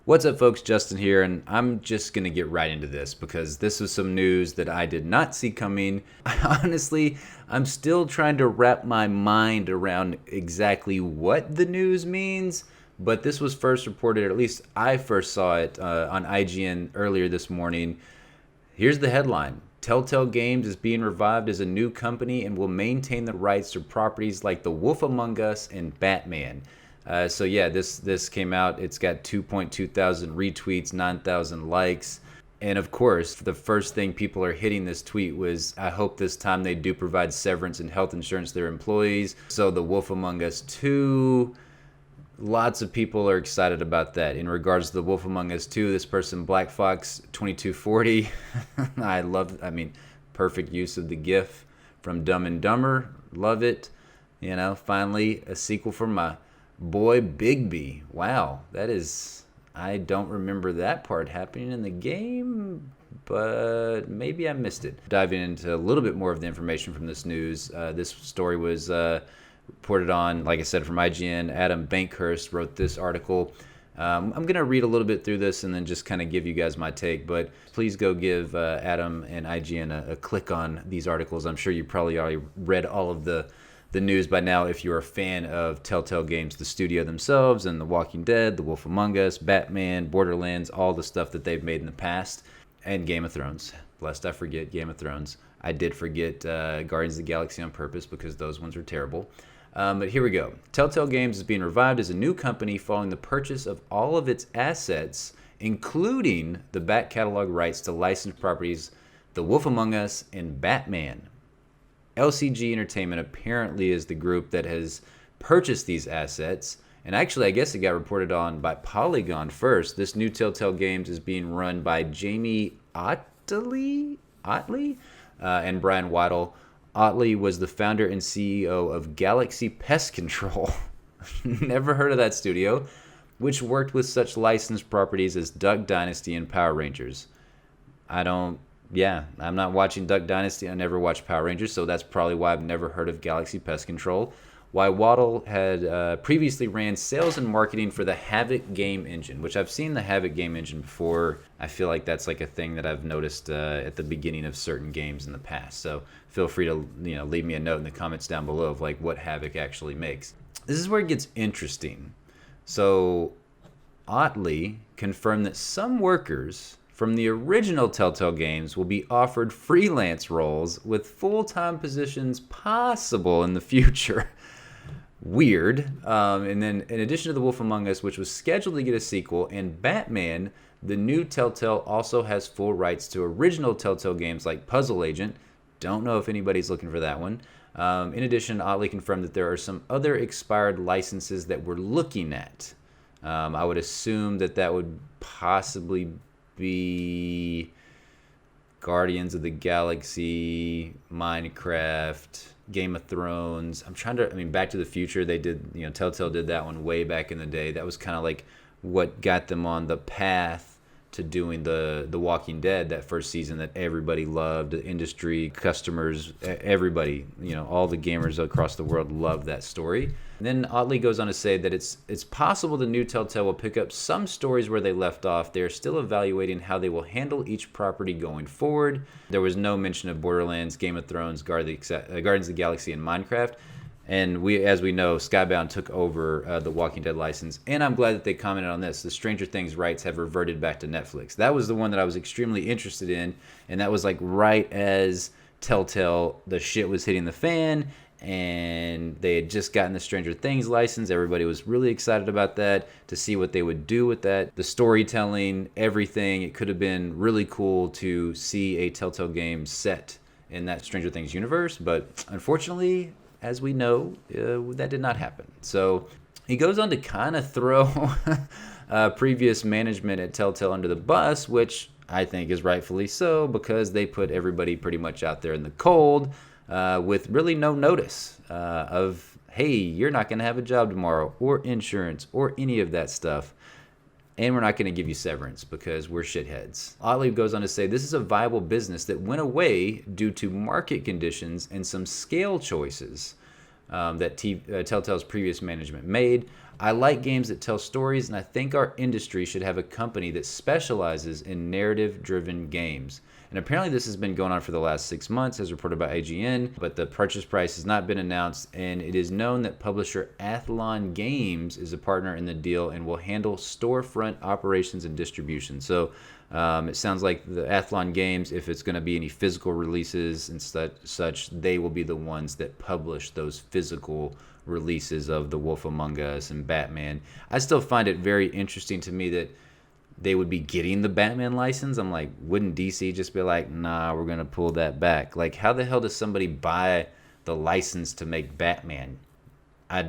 What's up, folks? Justin here, and I'm just going to get right into this because this was some news that I did not see coming. Honestly, I'm still trying to wrap my mind around exactly what the news means, but this was first reported, or at least I first saw it on IGN earlier this morning. Here's the headline. Telltale Games is being revived as a new company and will maintain the rights to properties like The Wolf Among Us and Batman. This came out. It's got 2.2 thousand retweets, 9,000 likes. And of course, the first thing people are hitting this tweet was, I hope this time they do provide severance and health insurance to their employees. So The Wolf Among Us 2, lots of people are excited about that. In regards to The Wolf Among Us 2, this person, Black Fox 2240, perfect use of the GIF from Dumb and Dumber. Love it. Finally, a sequel for my boy Bigby. Wow, I don't remember that part happening in the game, but maybe I missed it. Diving into a little bit more of the information from this news, this story was reported on, like I said, from IGN. Adam Bankhurst wrote this article. I'm going to read a little bit through this and then just kind of give you guys my take, but please go give Adam and IGN a click on these articles. I'm sure you probably already read all of the news by now if you're a fan of Telltale Games, the studio themselves, and The Walking Dead, The Wolf Among Us, Batman, Borderlands, all the stuff that they've made in the past, and Game of Thrones. Lest I forget Game of Thrones. I did forget Guardians of the Galaxy on purpose because those ones are terrible. But here we go. Telltale Games is being revived as a new company following the purchase of all of its assets, including the back catalog rights to licensed properties The Wolf Among Us and Batman. LCG Entertainment apparently is the group that has purchased these assets. And actually, I guess it got reported on by Polygon first. This new Telltale Games is being run by Jamie Otley and Brian Waddle. Otley was the founder and CEO of Galaxy Pest Control. Never heard of that studio, which worked with such licensed properties as Duck Dynasty and Power Rangers. I'm not watching Duck Dynasty. I never watched Power Rangers, so that's probably why I've never heard of Galaxy Pest Control. Why Waddle had previously ran sales and marketing for the Havoc game engine, which I've seen the Havoc game engine before. I feel like that's like a thing that I've noticed at the beginning of certain games in the past. So feel free to leave me a note in the comments down below of like what Havoc actually makes. This is where it gets interesting. So Otley confirmed that some workers from the original Telltale Games will be offered freelance roles with full-time positions possible in the future. Weird. And then in addition to The Wolf Among Us, which was scheduled to get a sequel, and Batman, the new Telltale also has full rights to original Telltale games like Puzzle Agent. Don't know if anybody's looking for that one. In addition, Otley confirmed that there are some other expired licenses that we're looking at. I would assume that would possibly be Guardians of the Galaxy, Minecraft, Game of Thrones. Back to the Future, they did, Telltale did that one way back in the day. That was kind of like what got them on the path to doing the Walking Dead, that first season that everybody loved, the industry, customers, everybody, all the gamers across the world loved that story. And then Otley goes on to say that it's possible the new Telltale will pick up some stories where they left off. They're still evaluating how they will handle each property going forward. There was no mention of Borderlands, Game of Thrones, Guardians of the Galaxy, and Minecraft. And as we know, Skybound took over the Walking Dead license. And I'm glad that they commented on this. The Stranger Things rights have reverted back to Netflix. That was the one that I was extremely interested in. And that was like right as Telltale, the shit was hitting the fan. And they had just gotten the Stranger Things license. Everybody was really excited about that, to see what they would do with that. The storytelling, everything. It could have been really cool to see a Telltale game set in that Stranger Things universe. But unfortunately, as we know, that did not happen. So he goes on to kind of throw previous management at Telltale under the bus, which I think is rightfully so, because they put everybody pretty much out there in the cold with really no notice of, hey, you're not going to have a job tomorrow, or insurance, or any of that stuff. And we're not going to give you severance because we're shitheads. Otley goes on to say, this is a viable business that went away due to market conditions and some scale choices that Telltale's previous management made. I like games that tell stories, and I think our industry should have a company that specializes in narrative-driven games. And apparently this has been going on for the last 6 months, as reported by IGN, but the purchase price has not been announced, and it is known that publisher Athlon Games is a partner in the deal and will handle storefront operations and distribution. So it sounds like the Athlon Games, if it's going to be any physical releases and such, they will be the ones that publish those physical releases of The Wolf Among Us and Batman. I still find it very interesting to me that they would be getting the Batman license. I'm like, wouldn't DC just be like, nah, we're going to pull that back? Like, how the hell does somebody buy the license to make Batman? I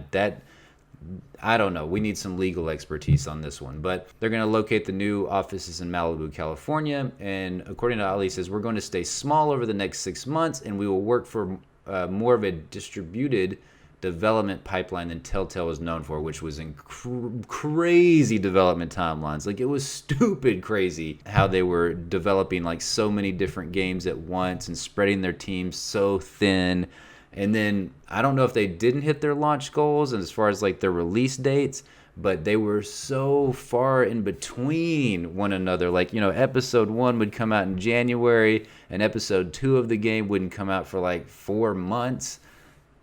don't know. We need some legal expertise on this one. But they're going to locate the new offices in Malibu, California. And according to Ali, says, we're going to stay small over the next 6 months, and we will work for more of a distributed development pipeline than Telltale was known for, which was in crazy development timelines. Like, it was stupid crazy how they were developing like so many different games at once and spreading their teams so thin. And then I don't know if they didn't hit their launch goals and as far as like their release dates, but they were so far in between one another. Like, episode 1 would come out in January and episode 2 of the game wouldn't come out for like 4 months.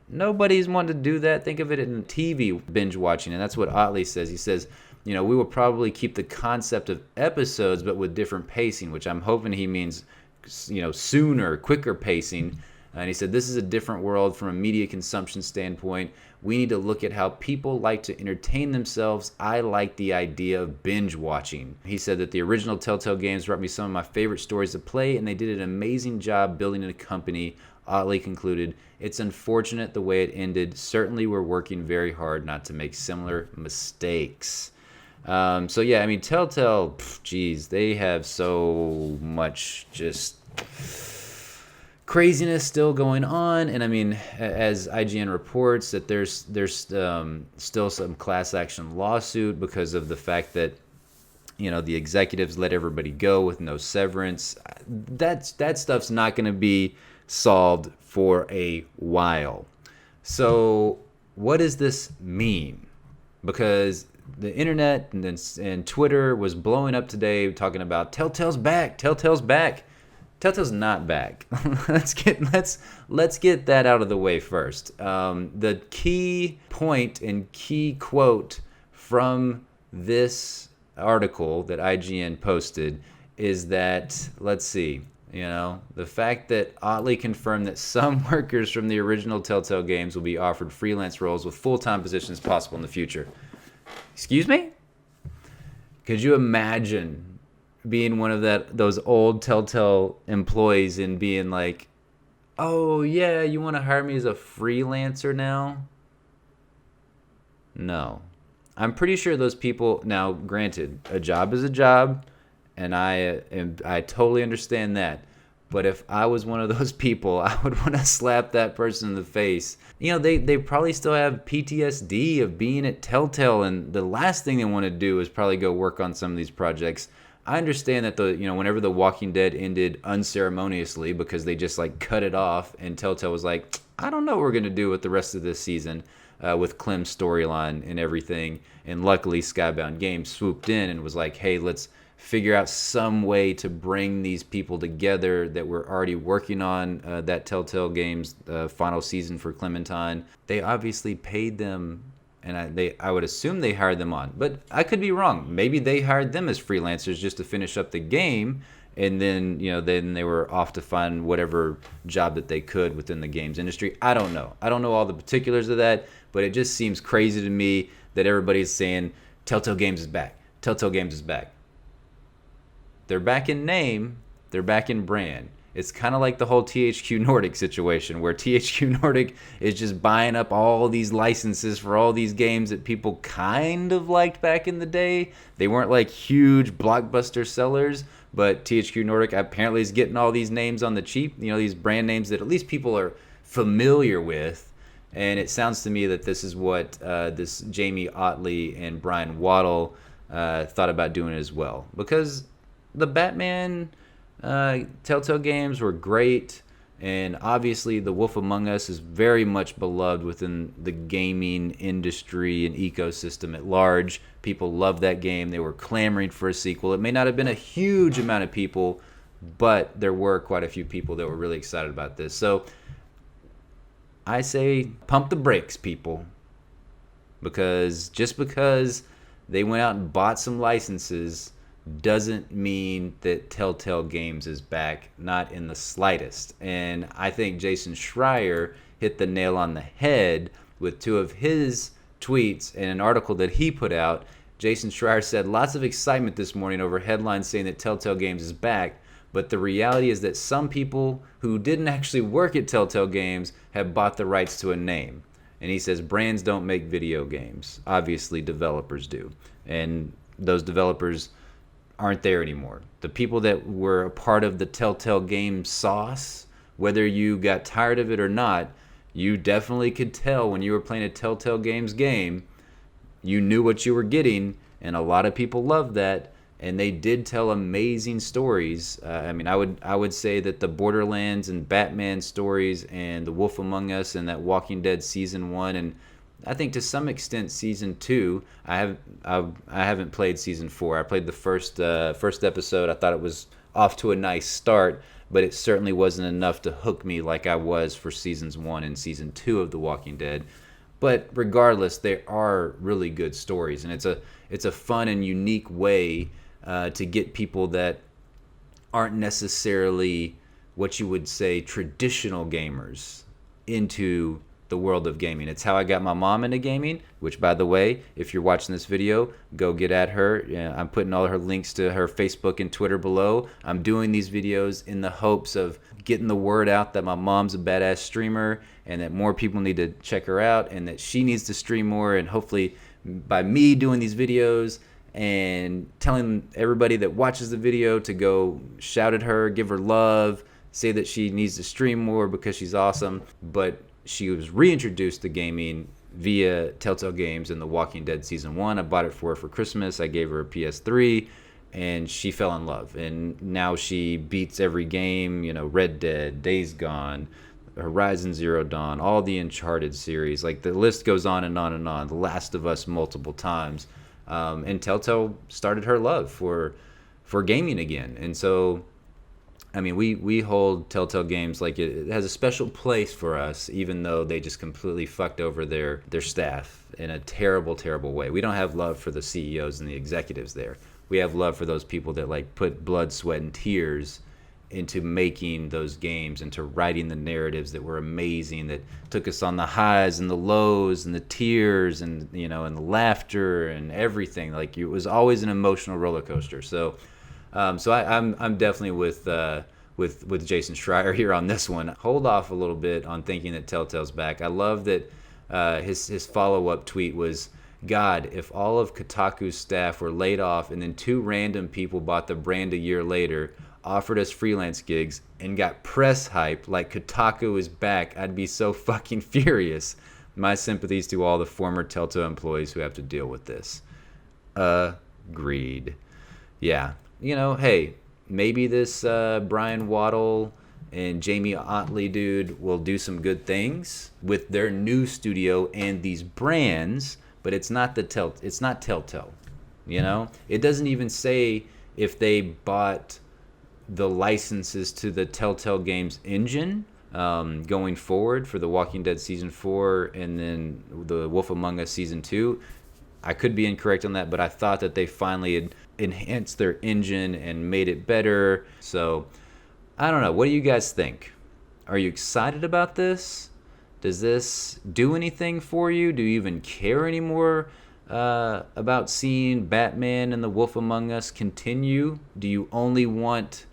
Nobody's wanted to do that. Think of it in TV binge watching, and that's what Otley says. He says, we will probably keep the concept of episodes, but with different pacing, which I'm hoping he means, sooner, quicker pacing. And he said, this is a different world from a media consumption standpoint. We need to look at how people like to entertain themselves. I like the idea of binge watching. He said that the original Telltale games brought me some of my favorite stories to play, and they did an amazing job building a company. Otley concluded, it's unfortunate the way it ended. Certainly we're working very hard not to make similar mistakes. So yeah, I mean, Telltale, geez, they have so much just craziness still going on. And I mean, as IGN reports, that there's still some class action lawsuit because of the fact that the executives let everybody go with no severance. That stuff's not going to be solved for a while. So what does this mean? Because the internet and Twitter was blowing up today talking about Telltale's back. Telltale's back. Telltale's not back. let's get that out of the way first. The key point and key quote from this article that IGN posted is that, let's see, the fact that Otley confirmed that some workers from the original Telltale games will be offered freelance roles with full-time positions possible in the future. Excuse me? Could you imagine being one of those old Telltale employees and being like, oh yeah, you want to hire me as a freelancer now? No. I'm pretty sure those people, now granted, a job is a job, and I totally understand that. But if I was one of those people, I would want to slap that person in the face. They probably still have PTSD of being at Telltale, and the last thing they want to do is probably go work on some of these projects. I understand that whenever The Walking Dead ended unceremoniously because they just like cut it off, and Telltale was like, I don't know what we're gonna do with the rest of this season with Clem's storyline and everything. And luckily, Skybound Games swooped in and was like, hey, let's figure out some way to bring these people together that were already working on that Telltale Games final season for Clementine. They obviously paid them, and I would assume they hired them on. But I could be wrong. Maybe they hired them as freelancers just to finish up the game, and then then they were off to find whatever job that they could within the games industry. I don't know. I don't know all the particulars of that, but it just seems crazy to me that everybody's saying Telltale Games is back. Telltale Games is back. They're back in name, they're back in brand. It's kind of like the whole THQ Nordic situation where THQ Nordic is just buying up all these licenses for all these games that people kind of liked back in the day. They weren't like huge blockbuster sellers, but THQ Nordic apparently is getting all these names on the cheap, these brand names that at least people are familiar with. And it sounds to me that this is what this Jamie Otley and Brian Waddle thought about doing as well. Because the Batman Telltale games were great. And obviously, The Wolf Among Us is very much beloved within the gaming industry and ecosystem at large. People love that game. They were clamoring for a sequel. It may not have been a huge amount of people, but there were quite a few people that were really excited about this. So I say pump the brakes, people. Because just because they went out and bought some licenses doesn't mean that Telltale Games is back, not in the slightest. And I think Jason Schreier hit the nail on the head with two of his tweets and an article that he put out. Jason Schreier said, lots of excitement this morning over headlines saying that Telltale Games is back, but the reality is that some people who didn't actually work at Telltale Games have bought the rights to a name. And he says brands don't make video games. Obviously, developers do. And those developers aren't there anymore. The people that were a part of the Telltale Games sauce, whether you got tired of it or not, you definitely could tell when you were playing a Telltale Games game, you knew what you were getting, and a lot of people loved that, and they did tell amazing stories. I would say that the Borderlands and Batman stories and The Wolf Among Us and that Walking Dead Season 1 and I think to some extent Season 2. I haven't played Season 4. I played the first episode. I thought it was off to a nice start, but it certainly wasn't enough to hook me like I was for Seasons 1 and Season 2 of The Walking Dead. But regardless, they are really good stories, and it's a fun and unique way to get people that aren't necessarily what you would say traditional gamers into the world of gaming. It's how I got my mom into gaming, which, by the way, if you're watching this video, go get at her. I'm putting all her links to her Facebook and Twitter below. I'm doing these videos in the hopes of getting the word out that my mom's a badass streamer and that more people need to check her out and that she needs to stream more. And hopefully by me doing these videos and telling everybody that watches the video to go shout at her, give her love, say that she needs to stream more because she's awesome. But she was reintroduced to gaming via Telltale Games in The Walking Dead Season 1. I bought it for her for Christmas. I gave her a PS3, and she fell in love. And now she beats every game, Red Dead, Days Gone, Horizon Zero Dawn, all the Uncharted series. Like, the list goes on and on and on. The Last of Us multiple times. And Telltale started her love for gaming again. And so we hold Telltale Games like it has a special place for us, even though they just completely fucked over their staff in a terrible, terrible way. We don't have love for the CEOs and the executives there. We have love for those people that put blood, sweat, and tears into making those games, into writing the narratives that were amazing, that took us on the highs and the lows and the tears and and the laughter and everything. Like, it was always an emotional roller coaster. So I'm definitely with Jason Schreier here on this one. Hold off a little bit on thinking that Telltale's back. I love that his follow-up tweet was, God, if all of Kotaku's staff were laid off and then two random people bought the brand a year later, offered us freelance gigs, and got press hype like Kotaku is back, I'd be so fucking furious. My sympathies to all the former Telltale employees who have to deal with this. Agreed. Yeah. Hey, maybe this Brian Waddle and Jamie Otley dude will do some good things with their new studio and these brands, but it's not Telltale. It doesn't even say if they bought the licenses to the Telltale Games engine going forward for The Walking Dead Season 4 and then The Wolf Among Us Season 2. I could be incorrect on that, but I thought that they finally had enhanced their engine and made it better. So, I don't know. What do you guys think? Are you excited about this? Does this do anything for you? Do you even care anymore about seeing Batman and The Wolf Among Us continue? Do you only want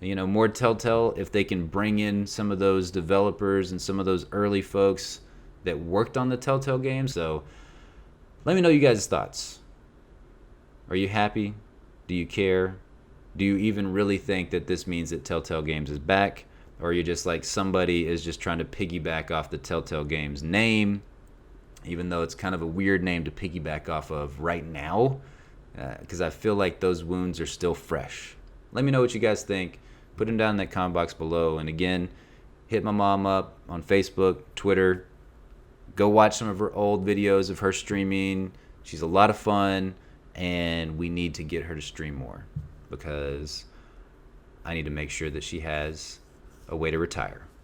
more Telltale if they can bring in some of those developers and some of those early folks that worked on the Telltale games? So let me know you guys' thoughts. Are you happy? Do you care? Do you even really think that this means that Telltale Games is back? Or are you just like somebody is just trying to piggyback off the Telltale Games name, even though it's kind of a weird name to piggyback off of right now? Because I feel like those wounds are still fresh. Let me know what you guys think. Put them down in that comment box below. And again, hit my mom up on Facebook, Twitter. Go watch some of her old videos of her streaming. She's a lot of fun, and we need to get her to stream more because I need to make sure that she has a way to retire.